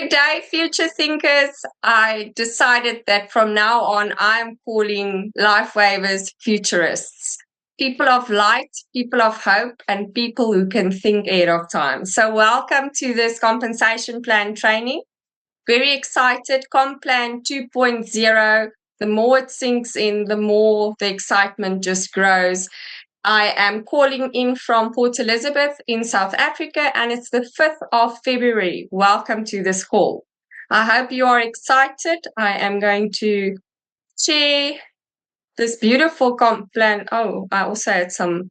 Today, Future Thinkers, I decided that from now on, I'm calling LifeWavers futurists. People of light, people of hope, and people who can think ahead of time. So welcome to this compensation plan training. Very excited. Comp Plan 2.0. The more it sinks in, the more the excitement just grows. I am calling in from Port Elizabeth in South Africa, and it's the 5th of February. Welcome to this call. I hope you are excited. I am going to share this beautiful comp plan. Oh, I also had some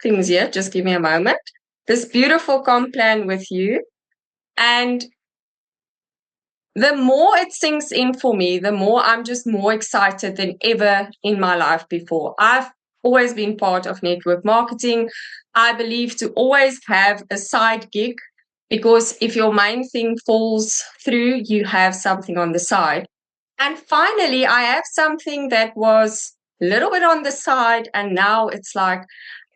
things here. Just give me a moment. This beautiful comp plan with you. And the more it sinks in for me, the more I'm just more excited than ever in my life before. I've always been part of network marketing. I believe to always have a side gig, because if your main thing falls through, you have something on the side. And finally, I have something that was a little bit on the side, and now it's like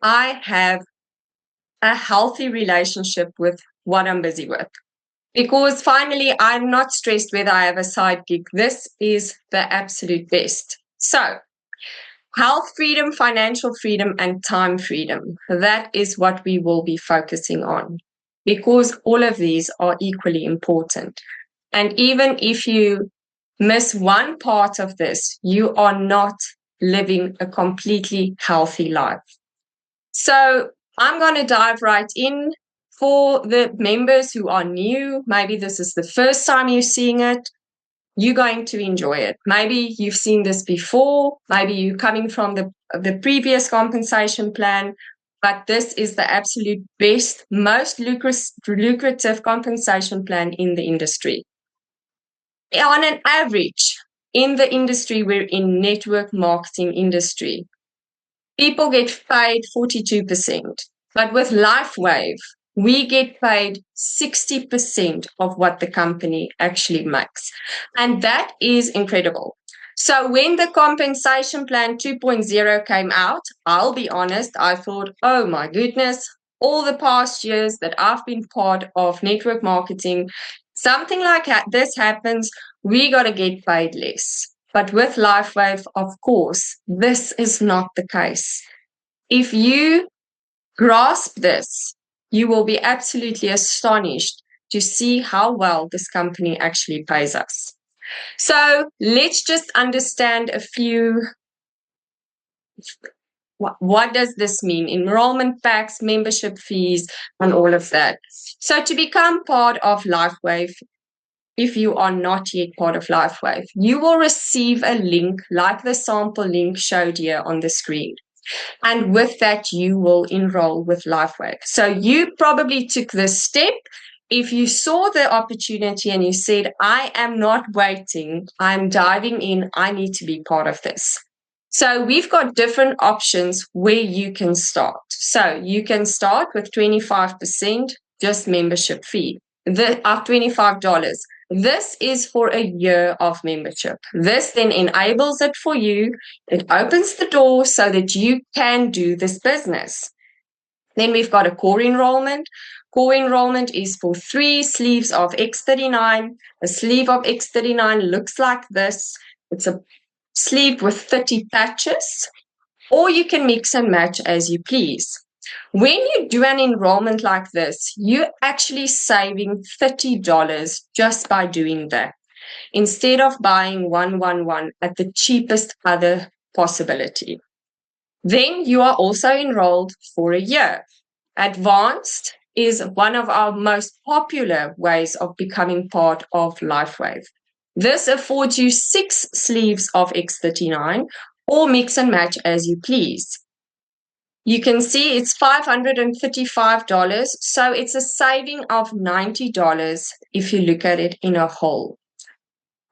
I have a healthy relationship with what I'm busy with. Because finally, I'm not stressed whether I have a side gig. This is the absolute best. So, health freedom, financial freedom, and time freedom. That is what we will be focusing on, because all of these are equally important. And even if you miss one part of this, you are not living a completely healthy life. So I'm going to dive right in. For the members who are new, maybe this is the first time you're seeing it, you're going to enjoy it. Maybe you've seen this before, maybe you're coming from the previous compensation plan, but this is the absolute best, most lucrative compensation plan in the industry. On an average, in the industry, we're in network marketing industry, people get paid 42%, but with LifeWave, we get paid 60% of what the company actually makes. And that is incredible. So when the compensation plan 2.0 came out, I'll be honest, I thought, oh my goodness, all the past years that I've been part of network marketing, something like this happens, we got to get paid less. But with LifeWave, of course, this is not the case. If you grasp this, you will be absolutely astonished to see how well this company actually pays us. So let's just understand a few. What does this mean? Enrollment packs, membership fees, and all of that. So to become part of LifeWave, if you are not yet part of LifeWave, you will receive a link like the sample link showed here on the screen. And with that, you will enroll with LifeWave. So you probably took this step. If you saw the opportunity and you said, I am not waiting, I'm diving in, I need to be part of this. So we've got different options where you can start. So you can start with 25% just membership fee, $25. This is for a year of membership. This then enables it for you. It opens the door so that you can do this business. Then we've got a core enrollment. Core enrollment is for 3 sleeves of X39. A sleeve of X39 looks like this. It's a sleeve with 30 patches, or you can mix and match as you please. When you do an enrollment like this, you're actually saving $30 just by doing that, instead of buying 111 at the cheapest other possibility. Then you are also enrolled for a year. Advanced is one of our most popular ways of becoming part of LifeWave. This affords you 6 sleeves of X39, or mix and match as you please. You can see it's $535, so it's a saving of $90 if you look at it in a whole.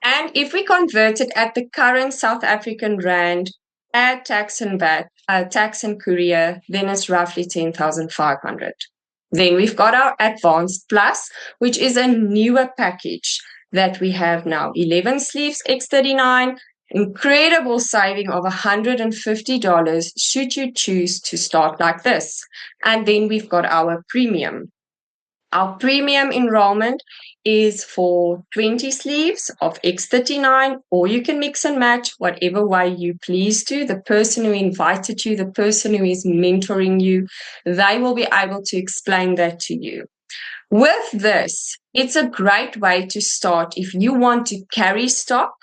And if we convert it at the current South African rand, add tax and VAT, tax and courier, then it's roughly 10,500. Then we've got our Advanced Plus, which is a newer package that we have now. 11 sleeves, X39, incredible saving of $150 should you choose to start like this. And then we've got our Premium. Our premium enrollment is for 20 sleeves of X39, or you can mix and match whatever way you please to. The person who invited you, the person who is mentoring you, they will be able to explain that to you. With this, it's a great way to start if you want to carry stock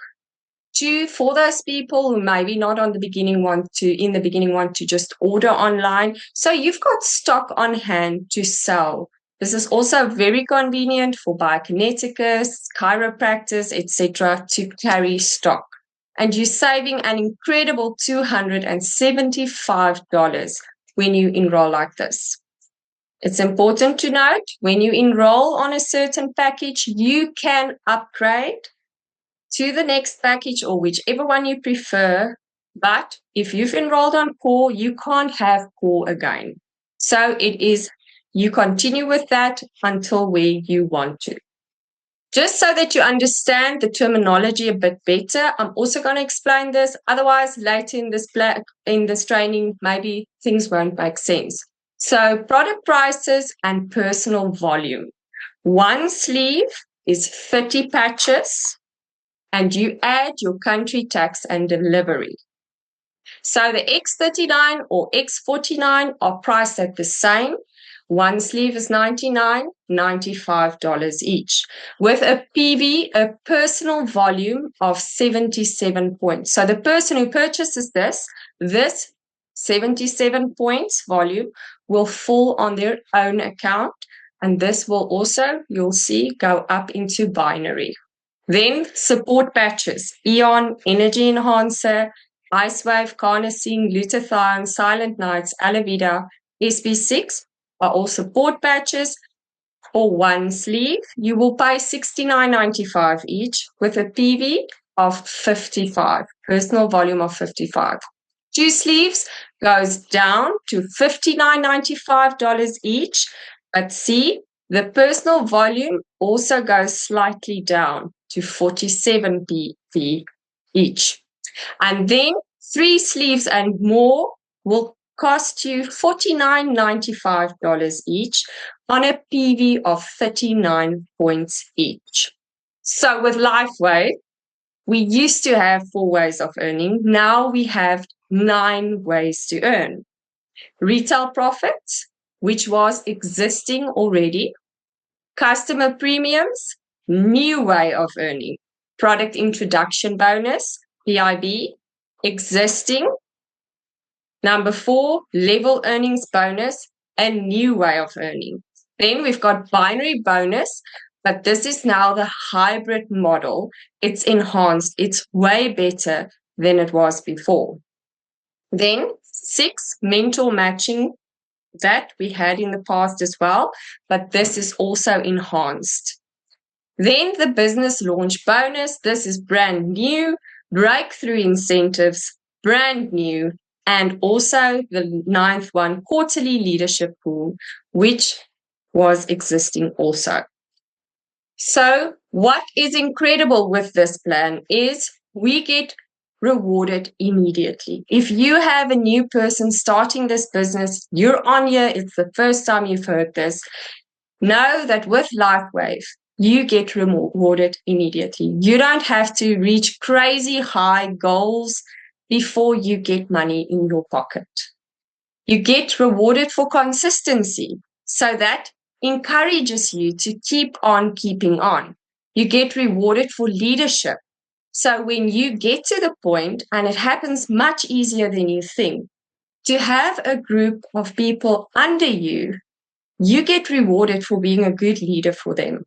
for those people who maybe not in the beginning want to just order online. So you've got stock on hand to sell. This is also very convenient for biokineticists, chiropractors, etc. to carry stock. And you're saving an incredible $275 when you enroll like this. It's important to note, when you enroll on a certain package, you can upgrade to the next package or whichever one you prefer. But if you've enrolled on core, you can't have core again. So you continue with that until where you want to. Just so that you understand the terminology a bit better, I'm also going to explain this. Otherwise, later in this training, maybe things won't make sense. So product prices and personal volume. One sleeve is 30 patches, and you add your country tax and delivery. So the X39 or X49 are priced at the same. One sleeve is $99, $95 each, with a PV, a personal volume of 77 points. So the person who purchases this 77 points volume will fall on their own account, and this will also, you'll see, go up into binary. Then support patches, Eon, Energy Enhancer, Icewave, Carnosine, Glutathione, Silent Nights, Alavida, SB6 are all support patches. For one sleeve, you will pay $69.95 each with a PV of 55, personal volume of 55. Two sleeves goes down to $59.95 each, but see, the personal volume also goes slightly down to 47 PV each. And then 3 sleeves and more will cost you $49.95 each on a PV of 39 points each. So with LifeWave, we used to have 4 ways of earning. Now we have 9 ways to earn. Retail profits, which was existing already. Customer premiums, new way of earning. Product introduction bonus, PIB, existing. Number 4, level earnings bonus, a new way of earning. Then we've got binary bonus, but this is now the hybrid model. It's enhanced. It's way better than it was before. Then 6, mentor matching, that we had in the past as well, but this is also enhanced. Then the business launch bonus. This is brand new. Breakthrough incentives, brand new. And also the 9th one, quarterly leadership pool, which was existing also. So what is incredible with this plan is we get rewarded immediately. If you have a new person starting this business, you're on here, it's the first time you've heard this, know that with LifeWave, you get rewarded immediately. You don't have to reach crazy high goals before you get money in your pocket. You get rewarded for consistency, so that encourages you to keep on keeping on. You get rewarded for leadership. So when you get to the point, and it happens much easier than you think, to have a group of people under you, you get rewarded for being a good leader for them,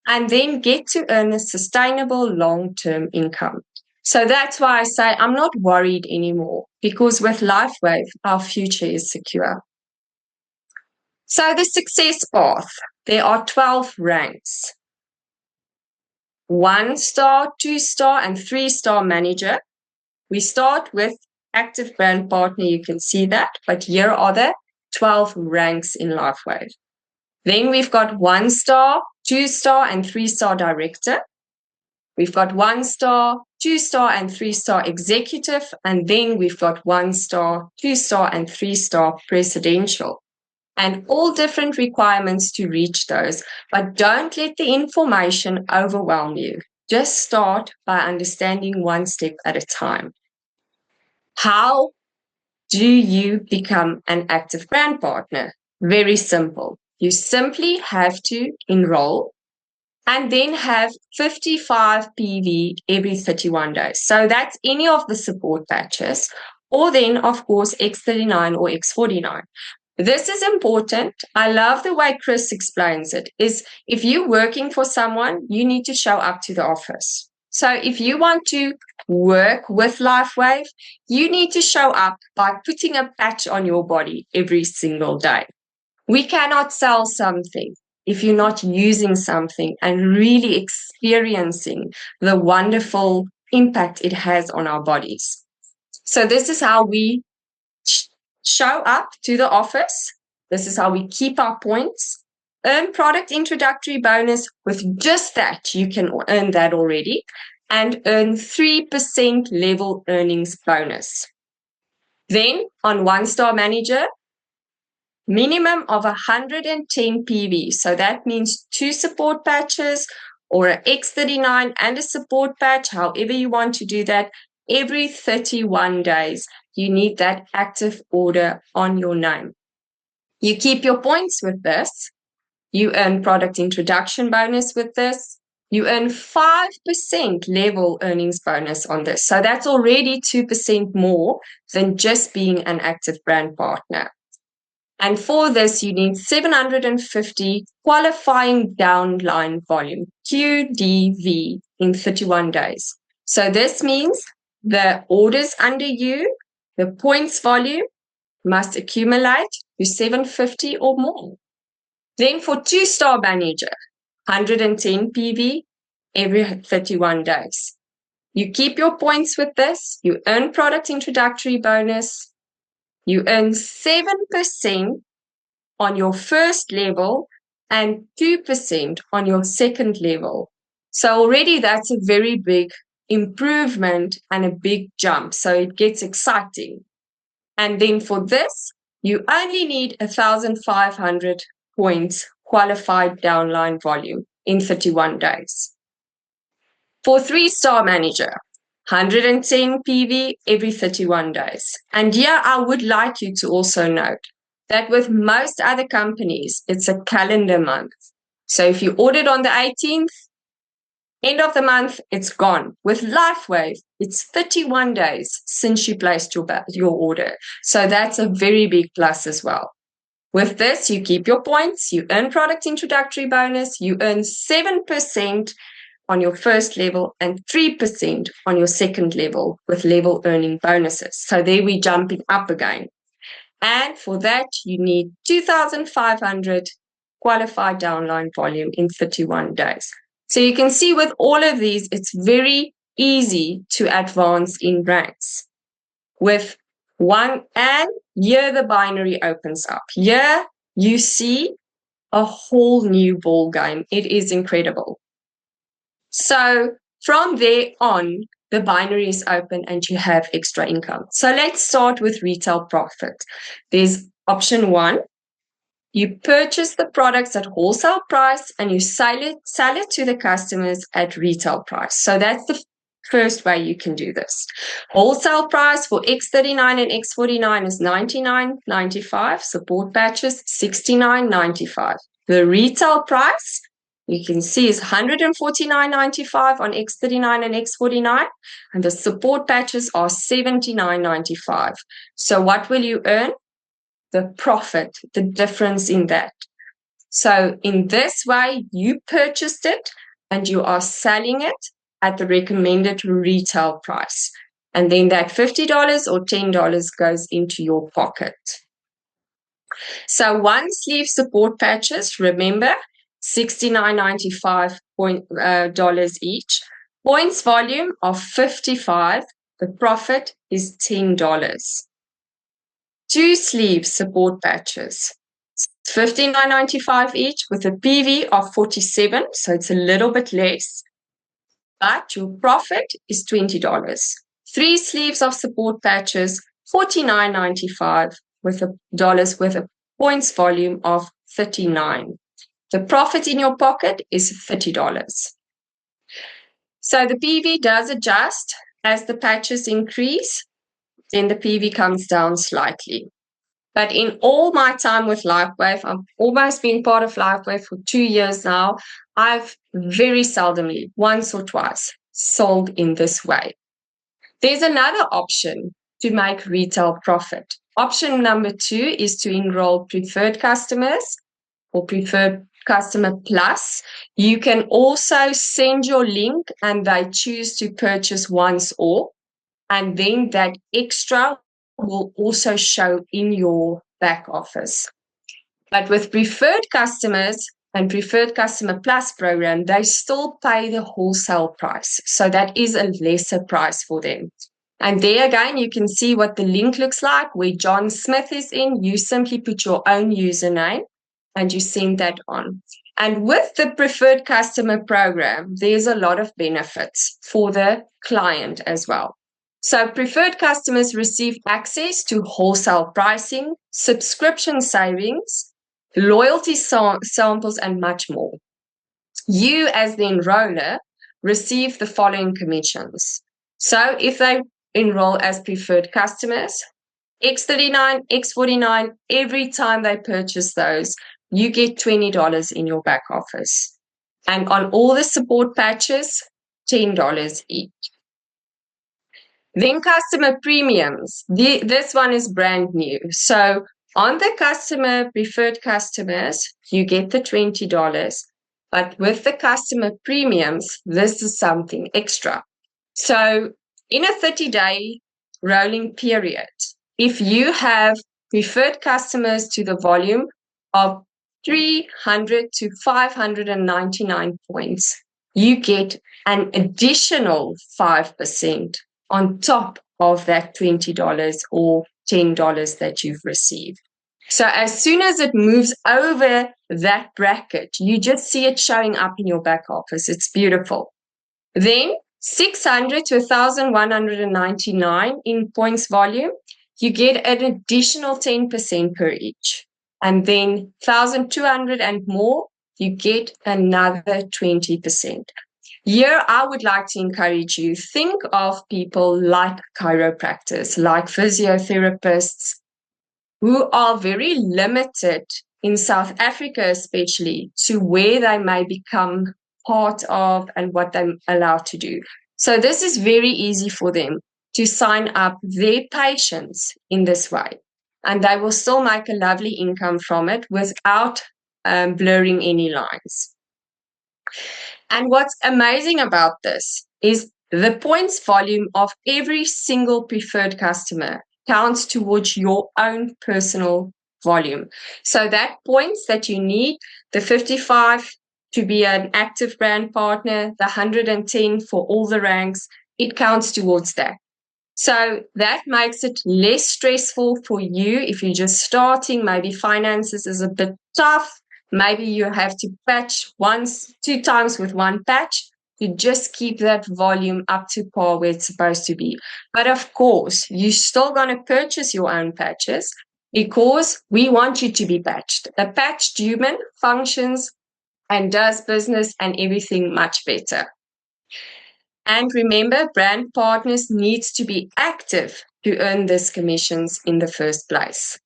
and then get to earn a sustainable long-term income. So that's why I say I'm not worried anymore, because with LifeWave, our future is secure. So the success path, there are 12 ranks. 1-star, 2-star, and 3-star manager. We start with active brand partner, you can see that, but here are the 12 ranks in LifeWave. Then we've got 1-star, 2-star, and 3-star director. We've got 1-star, 2-star, and 3-star executive, and then we've got 1-star, 2-star, and 3-star presidential. and all different requirements to reach those. But don't let the information overwhelm you. Just start by understanding one step at a time. How do you become an active brand partner? Very simple. You simply have to enroll and then have 55 PV every 31 days. So that's any of the support patches, or then, of course, X39 or X49. This is important. I love the way Chris explains it, is if you're working for someone, you need to show up to the office. So if you want to work with LifeWave, you need to show up by putting a patch on your body every single day. We cannot sell something if you're not using something and really experiencing the wonderful impact it has on our bodies. So this is how we show up to the office. This is how we keep our points. Earn product introductory bonus. With just that, you can earn that already, and earn 3% level earnings bonus. Then on One Star Manager, minimum of 110 PV. So that means 2 support patches or an X39 and a support patch, however you want to do that, every 31 days. You need that active order on your name. You keep your points with this. You earn product introduction bonus with this. You earn 5% level earnings bonus on this. So that's already 2% more than just being an active brand partner. And for this, you need 750 qualifying downline volume, QDV, in 31 days. So this means the orders under you, the points volume, must accumulate to 750 or more. Then for 2-Star Manager, 110 PV every 31 days. You keep your points with this. You earn product introductory bonus. You earn 7% on your first level and 2% on your second level. So already that's a very big improvement and a big jump. So it gets exciting. And then for this, you only need 1,500 points qualified downline volume in 31 days. For 3-Star Manager, 110 PV every 31 days. And here I would like you to also note that with most other companies, it's a calendar month. So if you ordered on the 18th, end of the month, it's gone. With LifeWave, it's 31 days since you placed your order. So that's a very big plus as well. With this, you keep your points, you earn product introductory bonus, you earn 7% on your first level and 3% on your second level with level earning bonuses. So there we're jumping up again. And for that, you need 2,500 qualified downline volume in 31 days. So you can see with all of these, it's very easy to advance in ranks. With one, and here the binary opens up. Here you see a whole new ball game. It is incredible. So from there on, the binary is open and you have extra income. So let's start with retail profit. There's option 1. You purchase the products at wholesale price and you sell it to the customers at retail price. So that's the first way you can do this. Wholesale price for X39 and X49 is $99.95. Support patches, $69.95. The retail price, you can see, is $149.95 on X39 and X49, and the support patches are $79.95. So what will you earn? The profit, the difference in that. So in this way, you purchased it and you are selling it at the recommended retail price. And then that $50 or $10 goes into your pocket. So one sleeve support patches, remember, $69.95 dollars each. Points volume of 55. The profit is $10. 2 sleeve support patches, $59.95 each with a PV of 47, so it's a little bit less, but your profit is $20. 3 sleeves of support patches, $49.95 with a points volume of 39. The profit in your pocket is $30. So the PV does adjust as the patches increase, then the PV comes down slightly. But in all my time with LifeWave, I've almost been part of LifeWave for 2 years now, I've very seldomly, once or twice, sold in this way. There's another option to make retail profit. Option number 2 is to enroll preferred customers or preferred customer plus. You can also send your link and they choose to purchase once or, and then that extra will also show in your back office. But with preferred customers and preferred customer plus program, they still pay the wholesale price. So that is a lesser price for them. And there again, you can see what the link looks like where John Smith is in. You simply put your own username and you send that on. And with the preferred customer program, there's a lot of benefits for the client as well. So preferred customers receive access to wholesale pricing, subscription savings, loyalty samples, and much more. You, as the enroller, receive the following commissions. So if they enroll as preferred customers, X39, X49, every time they purchase those, you get $20 in your back office. And on all the support patches, $10 each. Then customer premiums. This one is brand new. So on the customer preferred customers, you get the $20. But with the customer premiums, this is something extra. So in a 30-day rolling period, if you have preferred customers to the volume of 300 to 599 points, you get an additional 5% on top of that $20 or $10 that you've received. So as soon as it moves over that bracket, you just see it showing up in your back office. It's beautiful. Then 600 to 1,199 in points volume, you get an additional 10% per each. And then 1,200 and more, you get another 20%. Here, I would like to encourage you, think of people like chiropractors, like physiotherapists, who are very limited in South Africa, especially, to where they may become part of and what they're allowed to do. So this is very easy for them to sign up their patients in this way. And they will still make a lovely income from it without blurring any lines. And what's amazing about this is the points volume of every single preferred customer counts towards your own personal volume. So that points that you need, the 55 to be an active brand partner, the 110 for all the ranks, it counts towards that. So that makes it less stressful for you if you're just starting. Maybe finances is a bit tough. Maybe you have to patch once, 2 times with one patch. You just keep that volume up to par where it's supposed to be. But of course, you're still going to purchase your own patches because we want you to be patched. A patched human functions and does business and everything much better. And remember, brand partners needs to be active to earn these commissions in the first place.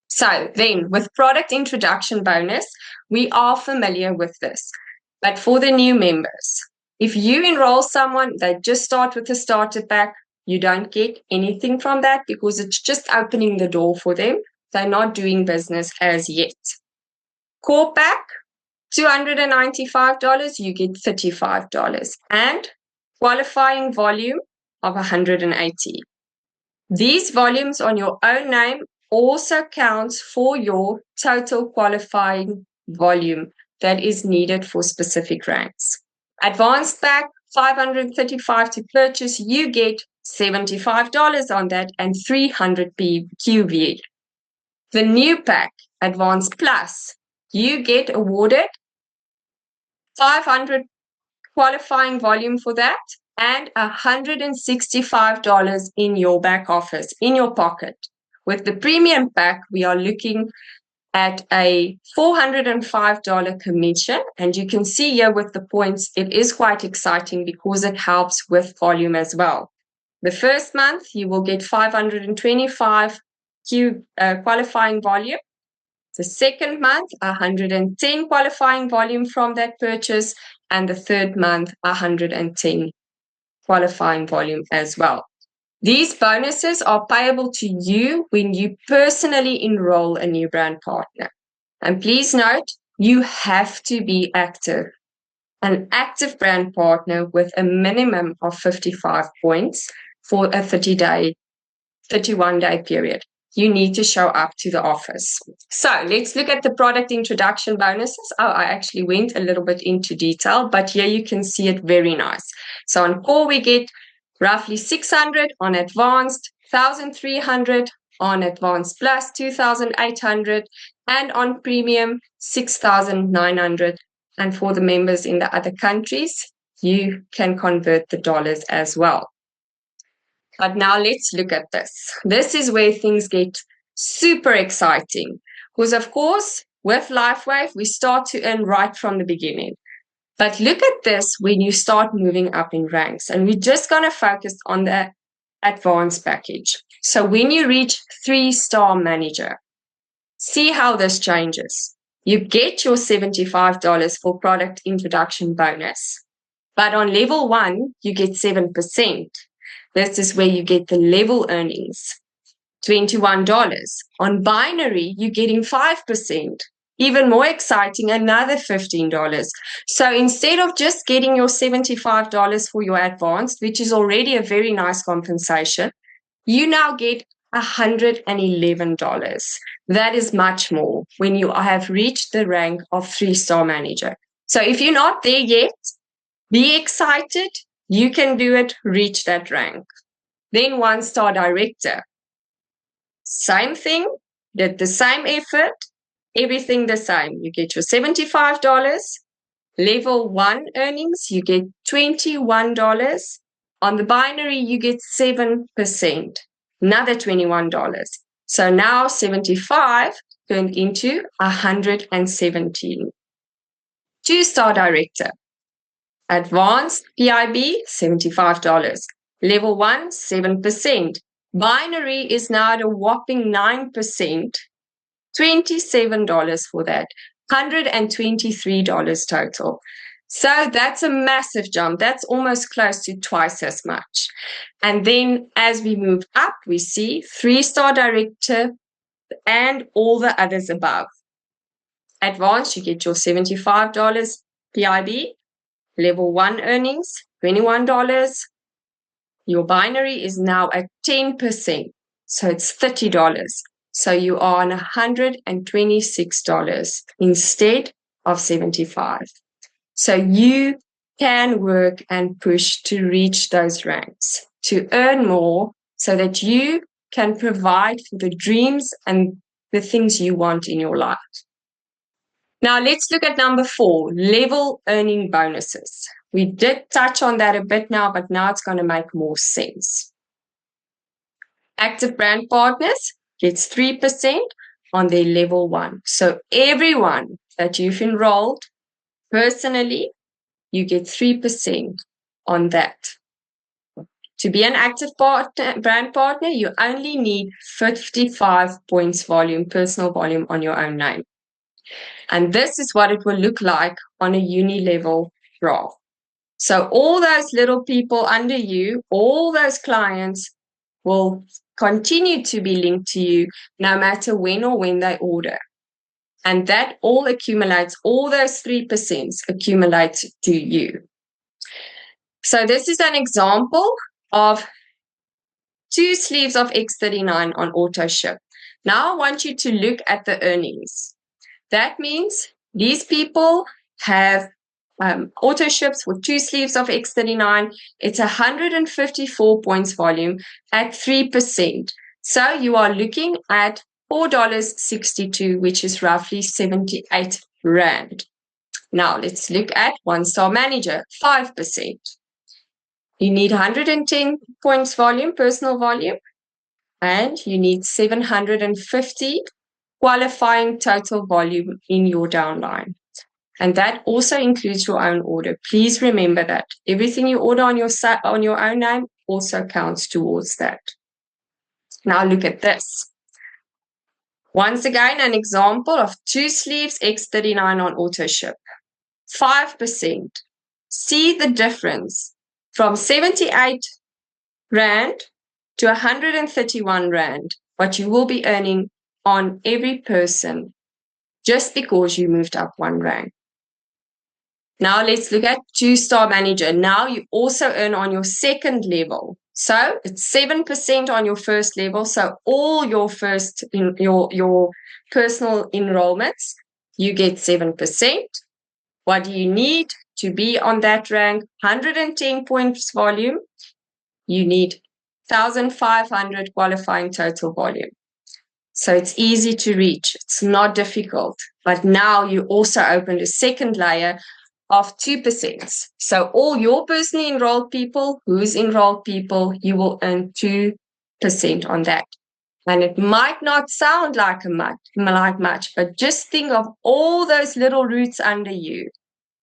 So then with product introduction bonus, we are familiar with this. But for the new members, if you enroll someone, they just start with a starter pack, you don't get anything from that because it's just opening the door for them. They're not doing business as yet. Core pack, $295, you get $35. And qualifying volume of 180. These volumes on your own name also counts for your total qualifying volume that is needed for specific ranks. Advanced pack, $535 to purchase, you get $75 on that and 300 QV. The new pack, Advanced Plus, you get awarded 500 qualifying volume for that and $165 in your back office, in your pocket. With the premium pack, we are looking at a $405 commission. And you can see here with the points, it is quite exciting because it helps with volume as well. The first month, you will get 525 qualifying volume. The second month, 110 qualifying volume from that purchase. And the third month, 110 qualifying volume as well. These bonuses are payable to you when you personally enroll a new brand partner. And please note, you have to be active. An active brand partner with a minimum of 55 points for a 31-day period. You need to show up to the office. So let's look at the product introduction bonuses. Oh, I actually went a little bit into detail, but here you can see it very nice. So on core, we get roughly 600, on advanced, 1,300, on advanced plus, 2,800, and on premium, 6,900. And for the members in the other countries, you can convert the dollars as well. But now let's look at this. This is where things get super exciting. Because of course, with LifeWave, we start to earn right from the beginning. But look at this when you start moving up in ranks. And we're just going to focus on the advanced package. So when you reach 3-star manager, see how this changes. You get your $75 for product introduction bonus. But on level 1, you get 7%. This is where you get the level earnings, $21. On binary, you're getting 5%. Even more exciting, another $15. So instead of just getting your $75 for your advanced, which is already a very nice compensation, you now get $111. That is much more when you have reached the rank of 3-star manager. So if you're not there yet, be excited. You can do it, reach that rank. Then 1-star director. Same thing, did the same effort, everything the same. You get your $75. Level 1 earnings, you get $21. On the binary, you get 7%, another $21. So now 75 turned into 117. 2-star director. Advanced PIB, $75. Level 1, 7%. Binary is now at a whopping 9%, $27 for that, $123 total. So that's a massive jump. That's almost close to twice as much. And then as we move up, we see 3-star director and all the others above. Advanced, you get your $75 PIB. Level 1 earnings, $21. Your binary is now at 10%, so it's $30. So you are on $126 instead of $75. So you can work and push to reach those ranks, to earn more so that you can provide for the dreams and the things you want in your life. Now let's look at number 4, level earning bonuses. We did touch on that a bit now, but now it's going to make more sense. Active brand partners gets 3% on their level 1. So everyone that you've enrolled personally, you get 3% on that. To be an active brand partner, you only need 55 points volume, personal volume on your own name. And this is what it will look like on a uni-level graph. So all those little people under you, all those clients will continue to be linked to you no matter when they order. And that all accumulates, all those 3% accumulate to you. So this is an example of 2 sleeves of X39 on auto ship. Now I want you to look at the earnings. That means these people have auto ships for 2 sleeves of X39. It's 154 points volume at 3%. So you are looking at $4.62, which is roughly 78 Rand. Now let's look at 1-star manager, 5%. You need 110 points volume, personal volume, and you need 750 qualifying total volume in your downline. And that also includes your own order. Please remember that. Everything you order on your own name also counts towards that. Now look at this. Once again, an example of 2 sleeves X39 on auto ship. 5%. See the difference from 78 Rand to 131 Rand, what you will be earning on every person just because you moved up 1 rank. Now let's look at 2-star manager. Now you also earn on your second level. So it's 7% on your first level. So all your your personal enrollments, you get 7%. What do you need to be on that rank? 110 points volume. You need 1,500 qualifying total volume. So it's easy to reach. It's not difficult. But now you also opened a second layer of 2%. So all your personally enrolled people, who's enrolled people, you will earn 2% on that. And it might not sound like much, but just think of all those little roots under you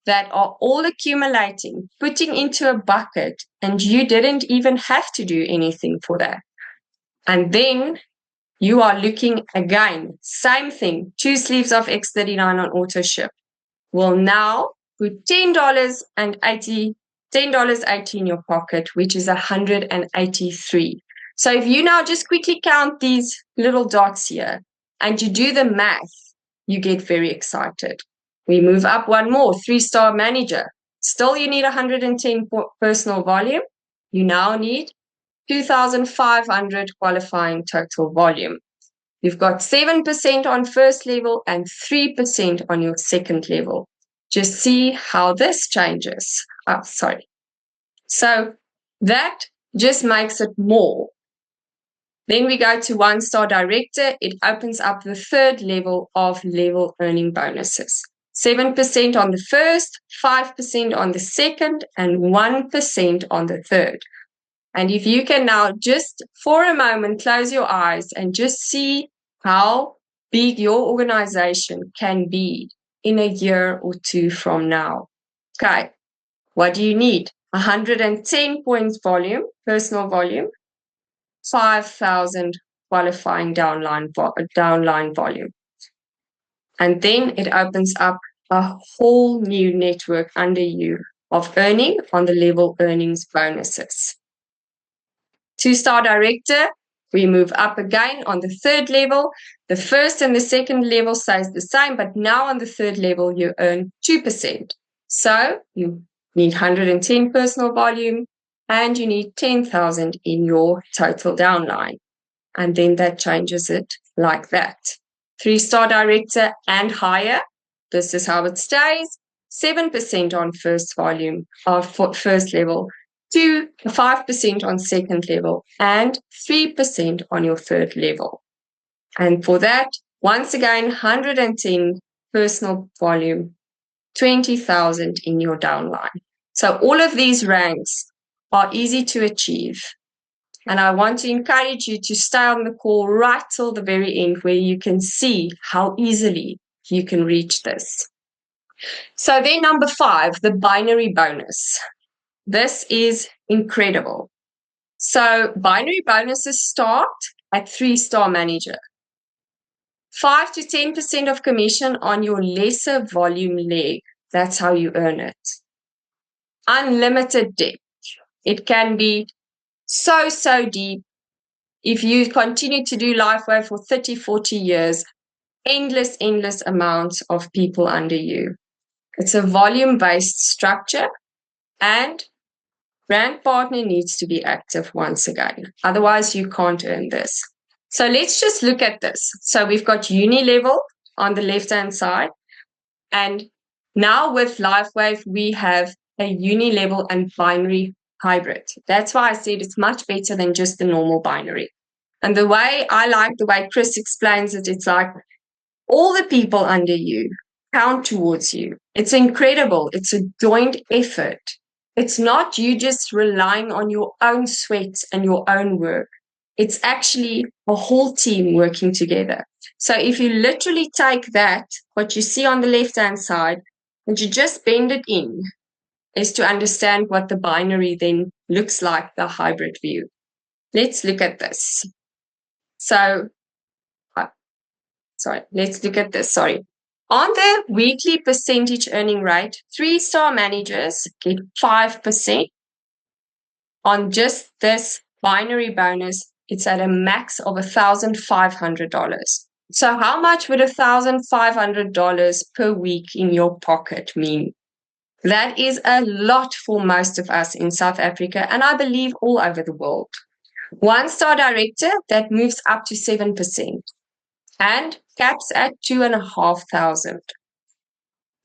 that are all accumulating, putting into a bucket, and you didn't even have to do anything for that. And then you are looking again, same thing, 2 sleeves of X39 on auto ship will now put $10.80 in your pocket, which is 183. So if you now just quickly count these little dots here and you do the math, you get very excited. We move up one more, 3-star manager. Still you need 110 personal volume. You now need 2,500 qualifying total volume. You've got 7% on first level and 3% on your second level. Just see how this changes. So that just makes it more. Then we go to 1-star director. It opens up the third level of level earning bonuses. 7% on the first, 5% on the second, and 1% on the third. And if you can now just for a moment close your eyes and just see how big your organization can be in a year or two from now. Okay, what do you need? 110 points volume, personal volume, 5,000 qualifying downline volume. And then it opens up a whole new network under you of earning on the level earnings bonuses. 2-star director, we move up again on the third level. The first and the second level stays the same, but now on the third level, you earn 2%. So you need 110 personal volume and you need 10,000 in your total downline. And then that changes it like that. 3-star director and higher, this is how it stays. 7% on first volume of first level, 5% on second level, and 3% on your third level. And for that, once again, 110 personal volume, 20,000 in your downline. So all of these ranks are easy to achieve. And I want to encourage you to stay on the call right till the very end where you can see how easily you can reach this. So then number 5, the binary bonus. This is incredible. So binary bonuses start at 3-star manager. 5 to 10% of commission on your lesser volume leg. That's how you earn it. Unlimited depth. It can be so deep. If you continue to do LifeWave for 30, 40 years, endless amounts of people under you. It's a volume-based structure and brand partner needs to be active once again. Otherwise, you can't earn this. So let's just look at this. So we've got uni level on the left-hand side. And now with LifeWave, we have a uni level and binary hybrid. That's why I said it's much better than just the normal binary. And the way I like the way Chris explains it, it's like all the people under you count towards you. It's incredible. It's a joint effort. It's not you just relying on your own sweat and your own work. It's actually a whole team working together. So if you literally take that, what you see on the left-hand side, and you just bend it in, is to understand what the binary then looks like, the hybrid view. Let's look at this. So, let's look at this. On the weekly percentage earning rate, 3-star managers get 5%. On just this binary bonus, it's at a max of $1,500. So how much would $1,500 per week in your pocket mean? That is a lot for most of us in South Africa, and I believe all over the world. 1-star director, that moves up to 7% and caps at $2,500.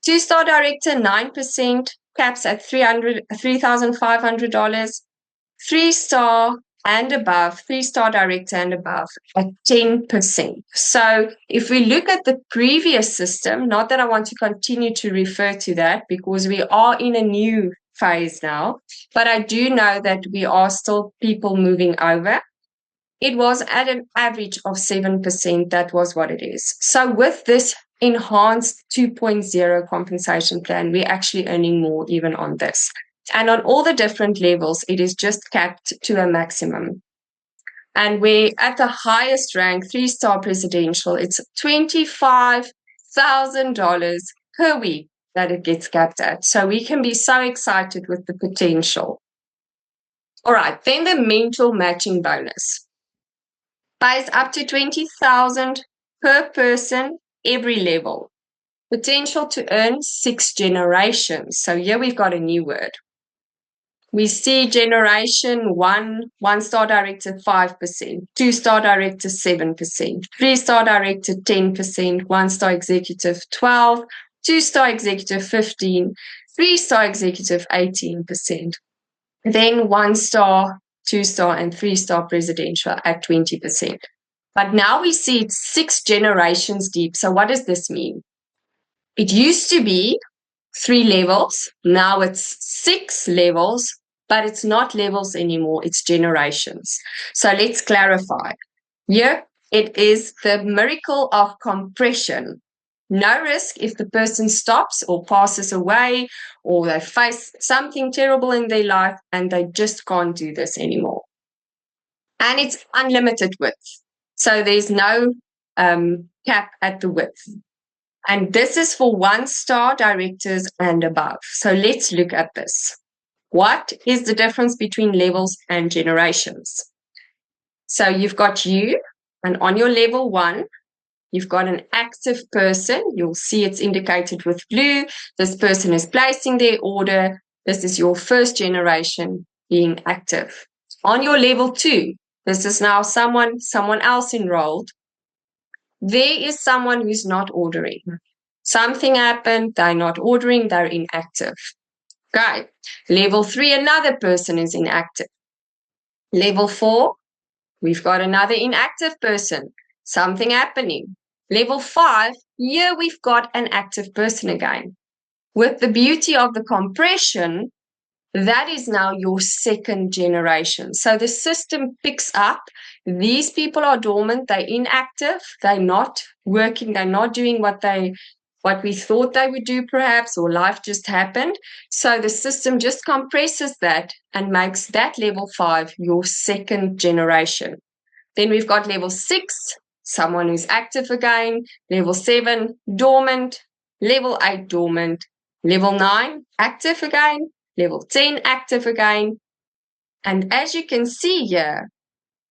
2-star director, 9%, caps at $3,500. 3-star and above, 3-star director and above, at 10%. So if we look at the previous system, not that I want to continue to refer to that because we are in a new phase now, but I do know that we are still people moving over. It was at an average of 7%. That was what it is. So with this enhanced 2.0 compensation plan, we're actually earning more even on this. And on all the different levels, it is just capped to a maximum. And we're at the highest rank, 3-star presidential, it's $25,000 per week that it gets capped at. So we can be so excited with the potential. All right, then the mentor matching bonus pays up to $20,000 per person every level. Potential to earn 6 generations. So here we've got a new word. We see generation 1-star director 5%, 2-star director 7%, 3-star director 10%, 1-star executive 12%, 2-star executive 15%, 3-star executive 18%. Then 1-star, 2-star, and 3-star presidential at 20%. But now we see it's 6 generations deep. So what does this mean? It used to be 3 levels. Now it's 6 levels, but it's not levels anymore. It's generations. So let's clarify. Here it is the miracle of compression. No risk if the person stops or passes away or they face something terrible in their life and they just can't do this anymore. And it's unlimited width. So there's no cap at the width. And this is for 1-star directors and above. So let's look at this. What is the difference between levels and generations? So you've got you, and on your level 1, you've got an active person. You'll see it's indicated with blue. This person is placing their order. This is your first generation being active. On your level 2, this is now someone else enrolled. There is someone who's not ordering. Something happened, they're not ordering, they're inactive. Okay. Level 3, another person is inactive. Level 4, we've got another inactive person. Something happening. Level 5, here we've got an active person again. With the beauty of the compression, that is now your second generation. So the system picks up. These people are dormant, they're inactive, they're not working, they're not doing what we thought they would do perhaps, or life just happened. So the system just compresses that and makes that level 5 your second generation. Then we've got level 6, someone who's active again. Level 7, dormant. Level 8, dormant. Level 9, active again. Level 10, active again. And as you can see here,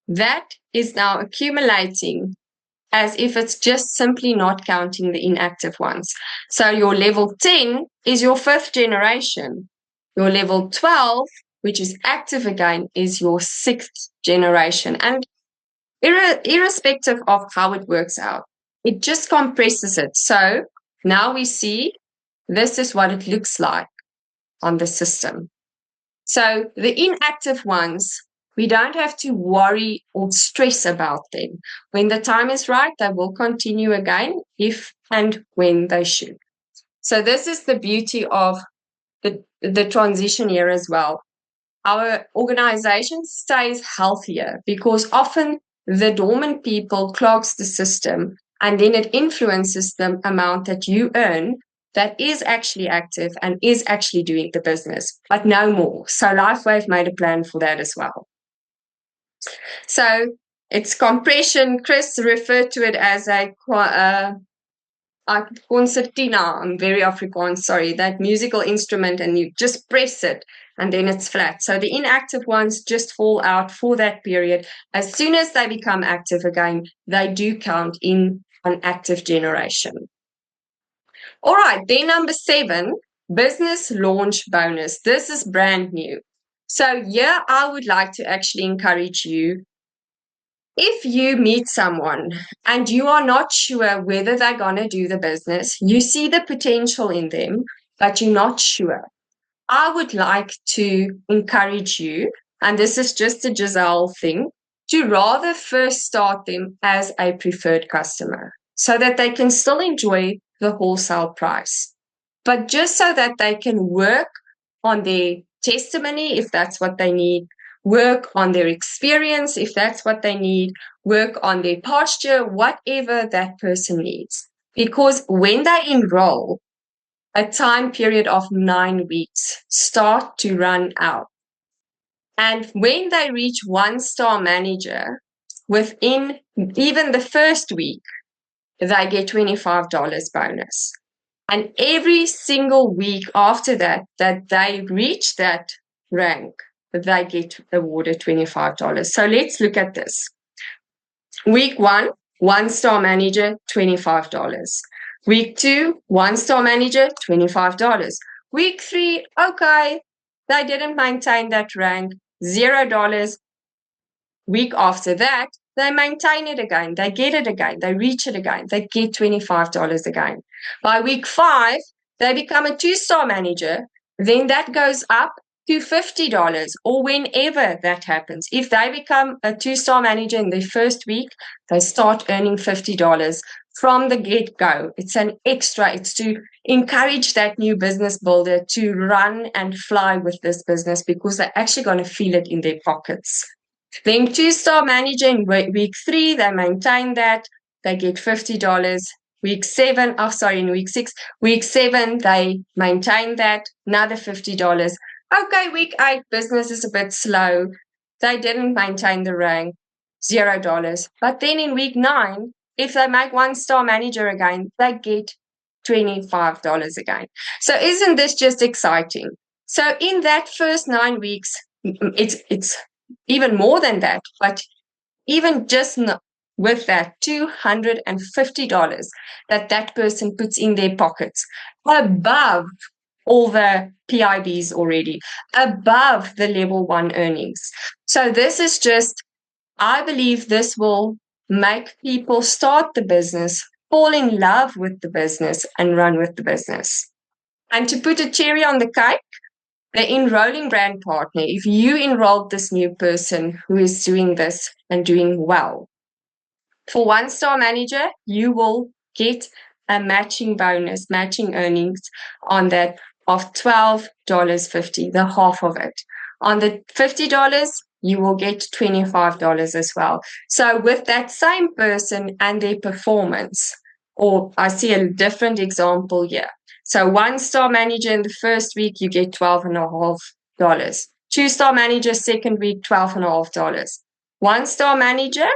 that is now accumulating as if it's just simply not counting the inactive ones. So your level 10 is your 5th generation. Your level 12, which is active again, is your 6th generation. And irrespective of how it works out, it just compresses it. So now we see this is what it looks like on the system. So the inactive ones, we don't have to worry or stress about them. When the time is right, they will continue again if and when they should. So this is the beauty of the transition here as well. Our organization stays healthier because often the dormant people clogs the system and then it influences the amount that you earn that is actually active and is actually doing the business, but no more. So LifeWave made a plan for that as well. So it's compression. Chris referred to it as a concertina. I'm very Afrikaans, sorry, that musical instrument, and you just press it and then it's flat. So the inactive ones just fall out for that period. As soon as they become active again, they do count in an active generation. All right, then number 7, business launch bonus. This is brand new. So here I would like to actually encourage you, if you meet someone and you are not sure whether they're going to do the business, you see the potential in them, but you're not sure, I would like to encourage you, and this is just a Giselle thing, to rather first start them as a preferred customer so that they can still enjoy the wholesale price. But just so that they can work on their testimony, if that's what they need, work on their experience, if that's what they need, work on their posture, whatever that person needs. Because when they enroll, a time period of 9 weeks start to run out. And when they reach 1-star manager, within even the first week, they get $25 bonus. And every single week after that, that they reach that rank, they get awarded $25. So let's look at this. Week 1, 1-star manager, $25. Week 2, 1-star manager, $25. Week 3, okay, they didn't maintain that rank, $0. Week after that, they maintain it again, they get it again, they reach it again, they get $25 again. By week 5, they become a 2-star manager, then that goes up to $50 or whenever that happens. If they become a 2-star manager in their first week, they start earning $50 from the get-go. It's an extra. It's to encourage that new business builder to run and fly with this business because they're actually going to feel it in their pockets. Then 2-star manager in week 3, they maintain that. They get $50. In week 6, week 7, they maintain that, another $50. Okay, week 8, business is a bit slow. They didn't maintain the rank, $0. But then in week 9, if they make 1-star manager again, they get $25 again. So isn't this just exciting? So in that first 9 weeks, it's even more than that, but even just with that $250 that person puts in their pockets, above all the PIBs already, above the level 1 earnings. So this is just, I believe this will make people start the business, fall in love with the business, and run with the business. And to put a cherry on the cake, the enrolling brand partner, if you enrolled this new person who is doing this and doing well, for 1-star manager, you will get a matching bonus, matching earnings on that of $12.50, the half of it. On the $50, you will get $25 as well. So with that same person and their performance, or I see a different example here. So 1-star manager in the first week, you get $12.50. 2-star manager, second week, $12.50. 1-star manager,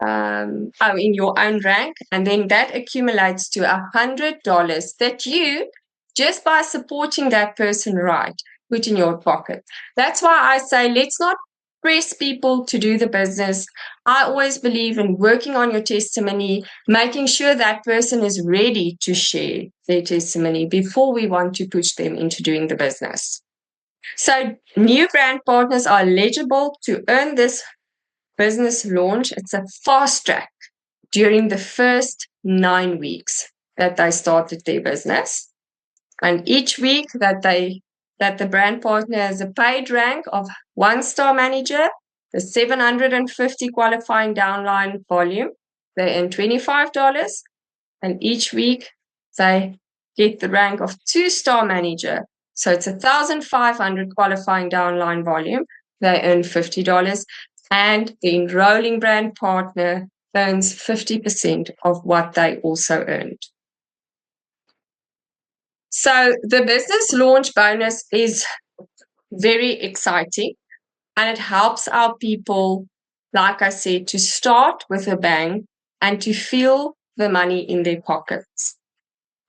in your own rank, and then that accumulates to $100 that you, just by supporting that person right, put in your pocket. That's why I say let's not press people to do the business. I always believe in working on your testimony, making sure that person is ready to share their testimony before we want to push them into doing the business. So new brand partners are eligible to earn this business launch. It's a fast track during the first 9 weeks that they started their business. And each week that the brand partner has a paid rank of 1-star manager, the 750 qualifying downline volume, they earn $25. And each week they get the rank of 2-star manager. So it's 1,500 qualifying downline volume. They earn $50. And the enrolling brand partner earns 50% of what they also earned. So the business launch bonus is very exciting, and it helps our people, like I said, to start with a bang and to feel the money in their pockets.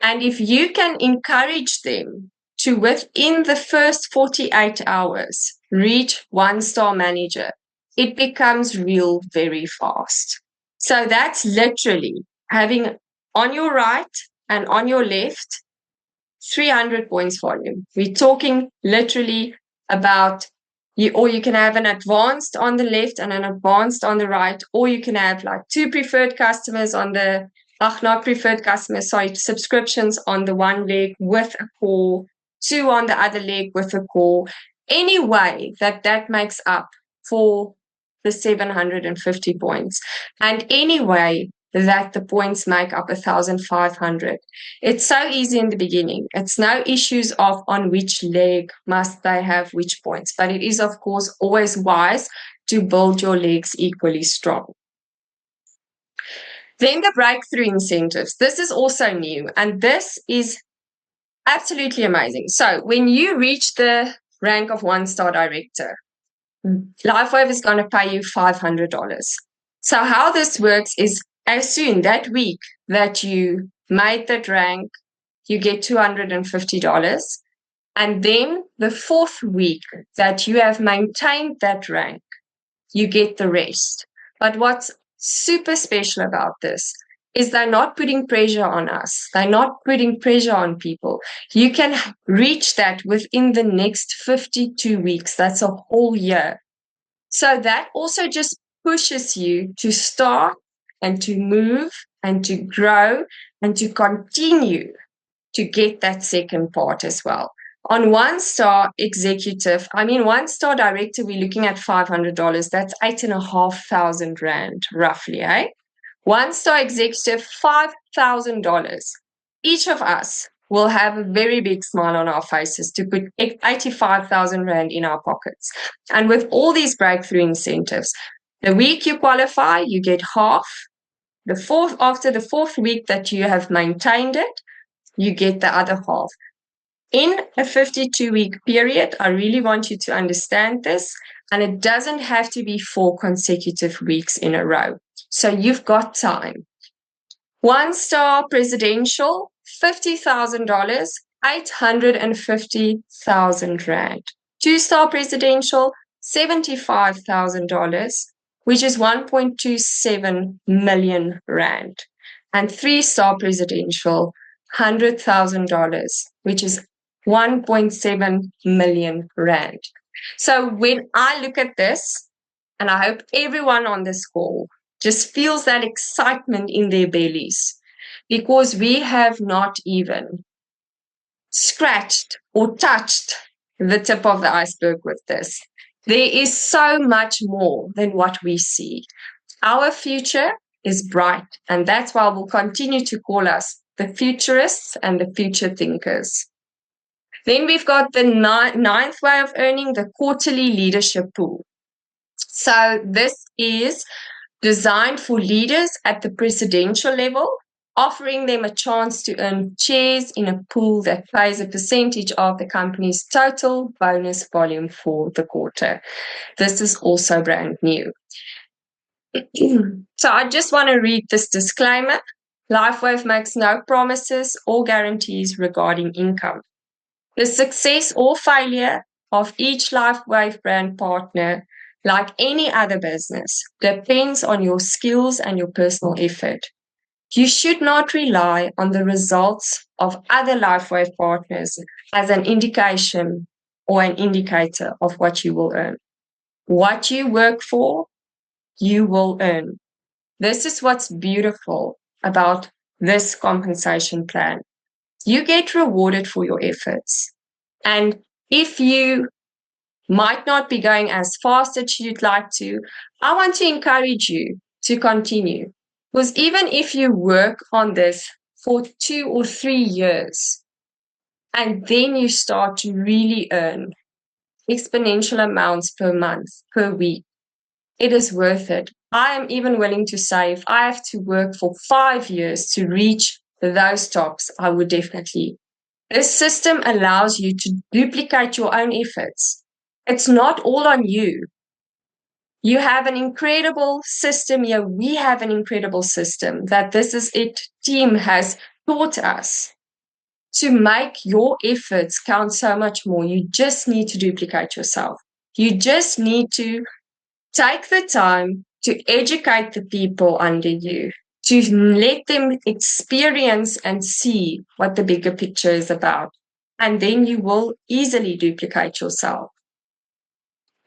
And if you can encourage them to, within the first 48 hours, reach one-star manager, it becomes real very fast. So that's literally having on your right and on your left 300 points volume. We're talking literally about you, or you can have an advanced on the left and an advanced on the right, or you can have like two preferred customers on the, not preferred customers, sorry, subscriptions on the one leg with a call, two on the other leg with a call. Any way that makes up for the 750 points. And anyway, that the points make up 1,500. It's so easy in the beginning. It's no issues of on which leg must they have which points, but it is, of course, always wise to build your legs equally strong. Then the breakthrough incentives. This is also new, and this is absolutely amazing. So when you reach the rank of one-star director, LifeWave is going to pay you $500. So how this works is, as soon that week that you made that rank, you get $250. And then the fourth week that you have maintained that rank, you get the rest. But what's super special about this is they're not putting pressure on us. They're not putting pressure on people. You can reach that within the next 52 weeks. That's a whole year. So that also just pushes you to start and to move and to grow and to continue to get that second part as well. On one-star executive, one-star director, we're looking at $500. That's 8,500 Rand, roughly, eh? One-star executive, $5,000. Each of us will have a very big smile on our faces to put 85,000 Rand in our pockets. And with all these breakthrough incentives, the week you qualify, you get half. After the fourth week that you have maintained it, you get the other half. In a 52-week period, I really want you to understand this, and it doesn't have to be 4 consecutive weeks in a row. So you've got time. One-star presidential, $50,000, 850,000 Rand. Two-star presidential, $75,000, which is 1.27 million Rand. And three-star presidential, $100,000, which is 1.7 million Rand. So when I look at this, and I hope everyone on this call just feels that excitement in their bellies, because we have not even scratched or touched the tip of the iceberg with this. There is so much more than what we see. Our future is bright, and that's why we'll continue to call us the futurists and the future thinkers. Then we've got the ninth way of earning, the quarterly leadership pool. So this is designed for leaders at the presidential level, offering them a chance to earn shares in a pool that pays a percentage of the company's total bonus volume for the quarter. This is also brand new. So I just want to read this disclaimer. LifeWave makes no promises or guarantees regarding income. The success or failure of each LifeWave brand partner, like any other business, depends on your skills and your personal effort. You should not rely on the results of other LifeWave partners as an indication or an indicator of what you will earn. What you work for, you will earn. This is what's beautiful about this compensation plan. You get rewarded for your efforts. And if you might not be going as fast as you'd like to, I want to encourage you to continue. Because even if you work on this for 2 or 3 years, and then you start to really earn exponential amounts per month, per week, it is worth it. I am even willing to say if I have to work for 5 years to reach those tops, I would definitely. This system allows you to duplicate your own efforts. It's not all on you. You have an incredible system here. We have an incredible system that This Is It team has taught us to make your efforts count so much more. You just need to duplicate yourself. You just need to take the time to educate the people under you, to let them experience and see what the bigger picture is about. And then you will easily duplicate yourself.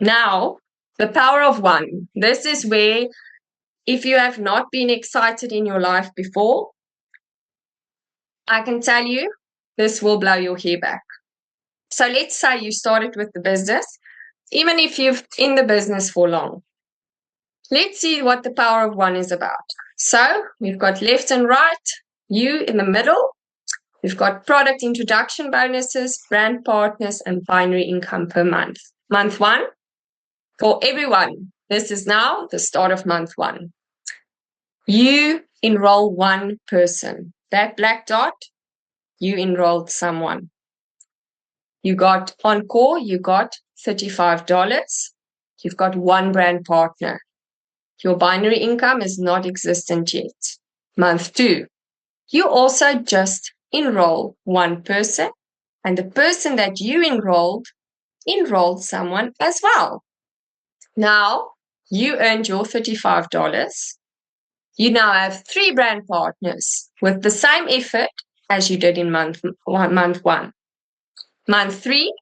Now, the power of one. This is where, if you have not been excited in your life before, I can tell you this will blow your hair back. So let's say you started with the business, even if you've in the business for long. Let's see what the power of one is about. So we've got left and right, you in the middle. We've got product introduction bonuses, brand partners, and binary income per month. Month one, for everyone, this is now the start of month one. You enroll one person. That black dot, you enrolled someone. You got Encore, you got $35. You've got one brand partner. Your binary income is not existent yet. Month two, you also just enroll one person, and the person that you enrolled someone as well. Now you earned your $35. You now have 3 brand partners with the same effort as you did in month one. Month 3,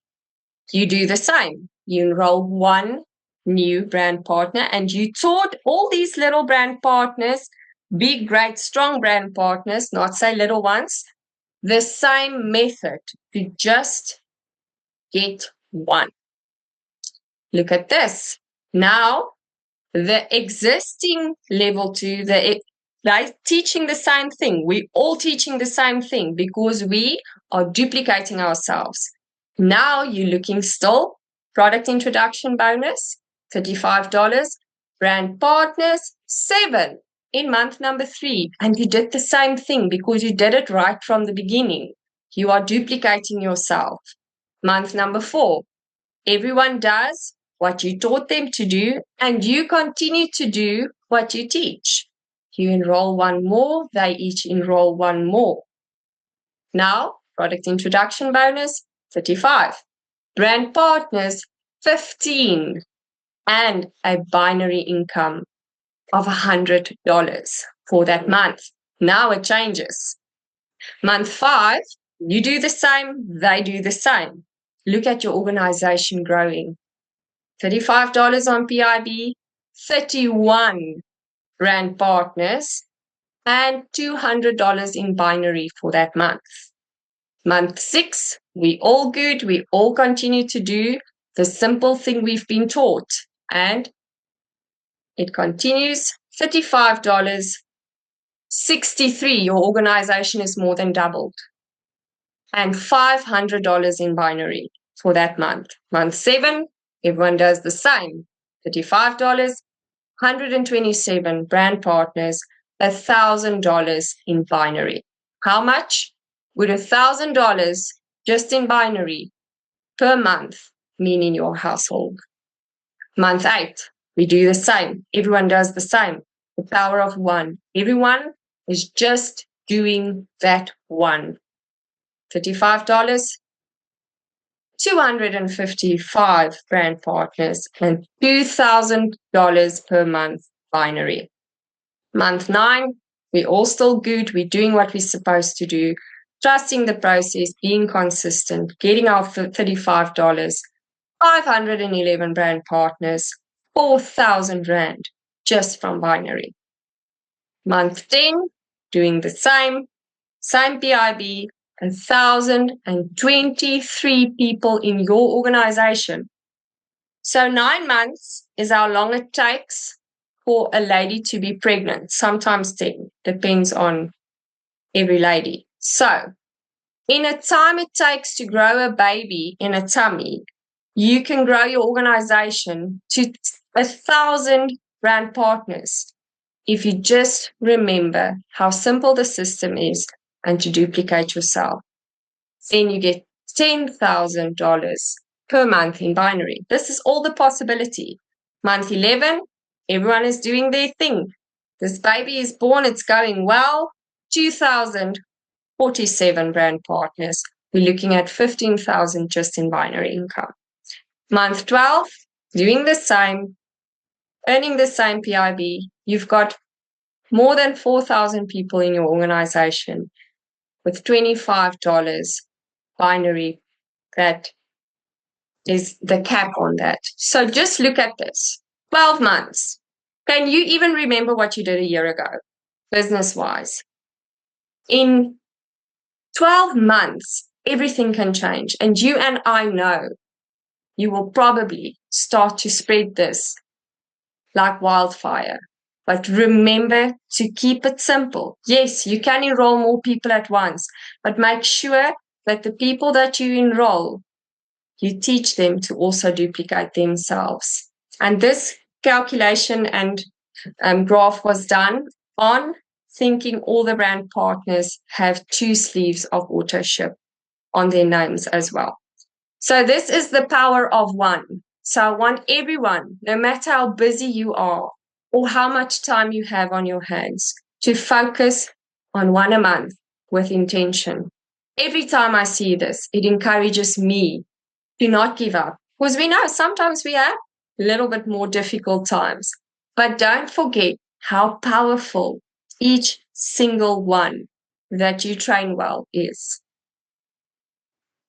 you do the same. You enroll one new brand partner, and you taught all these little brand partners, big, great, strong brand partners, not say little ones, the same method to just get one. Look at this. Now, the existing level 2, they're teaching the same thing. We're all teaching the same thing because we are duplicating ourselves. Now you're looking still, product introduction bonus, $35, brand partners, 7 in month number 3. And you did the same thing because you did it right from the beginning. You are duplicating yourself. Month number 4, everyone does what you taught them to do, and you continue to do what you teach. You enroll one more, they each enroll one more. Now, product introduction bonus, 35. Brand partners, 15. And a binary income of $100 for that month. Now it changes. Month 5, you do the same, they do the same. Look at your organization growing. $35 on PIB, 31 brand partners, and $200 in binary for that month. Month 6, we all good. We all continue to do the simple thing we've been taught. And it continues, $35, 63, your organization is more than doubled. And $500 in binary for that month. Month 7, everyone does the same. $35, 127 brand partners, $1,000 in binary. How much would $1,000 just in binary per month mean in your household? Month 8, we do the same. Everyone does the same. The power of one. Everyone is just doing that one. $35, 255 brand partners, and $2,000 per month binary. Month 9, we're all still good. We're doing what we're supposed to do, trusting the process, being consistent, getting our $35, 511 brand partners, 4,000 Rand just from binary. Month 10, doing the same PIB, 1,023 people in your organization. So 9 months is how long it takes for a lady to be pregnant. Sometimes 10, depends on every lady. So in a time it takes to grow a baby in a tummy, you can grow your organization to 1,000 brand partners if you just remember how simple the system is and to duplicate yourself. Then you get $10,000 per month in binary. This is all the possibility. Month 11, everyone is doing their thing. This baby is born, it's going well. 2,047 brand partners. We're looking at 15,000 just in binary income. Month 12, doing the same, earning the same PIB. You've got more than 4,000 people in your organization with $25 binary. That is the cap on that. So just look at this. 12 months. Can you even remember what you did a year ago, business-wise? In 12 months, everything can change. And you and I know you will probably start to spread this like wildfire. But remember to keep it simple. Yes, you can enroll more people at once, but make sure that the people that you enroll, you teach them to also duplicate themselves. And this calculation and graph was done on thinking all the brand partners have 2 sleeves of AutoShip on their names as well. So this is the power of one. So I want everyone, no matter how busy you are or how much time you have on your hands, to focus on one a month with intention. Every time I see this, it encourages me to not give up. Because we know sometimes we have a little bit more difficult times. But don't forget how powerful each single one that you train well is.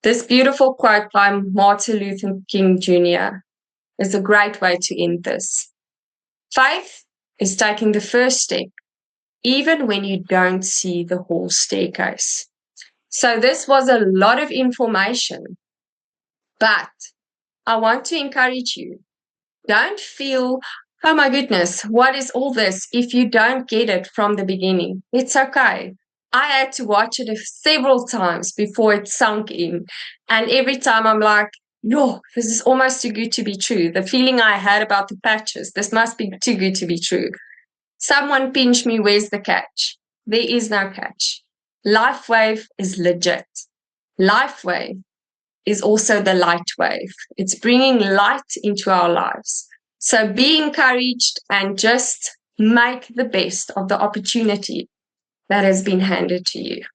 This beautiful quote by Martin Luther King Jr. is a great way to end this. Faith is taking the first step, even when you don't see the whole staircase. So this was a lot of information, but I want to encourage you. Don't feel, oh my goodness, what is all this? If you don't get it from the beginning, it's okay. I had to watch it several times before it sunk in. And every time I'm like, no, this is almost too good to be true. The feeling I had about the patches, this must be too good to be true. Someone pinched me, where's the catch? There is no catch. LifeWave is legit. LifeWave is also the light wave. It's bringing light into our lives. So be encouraged and just make the best of the opportunity that has been handed to you.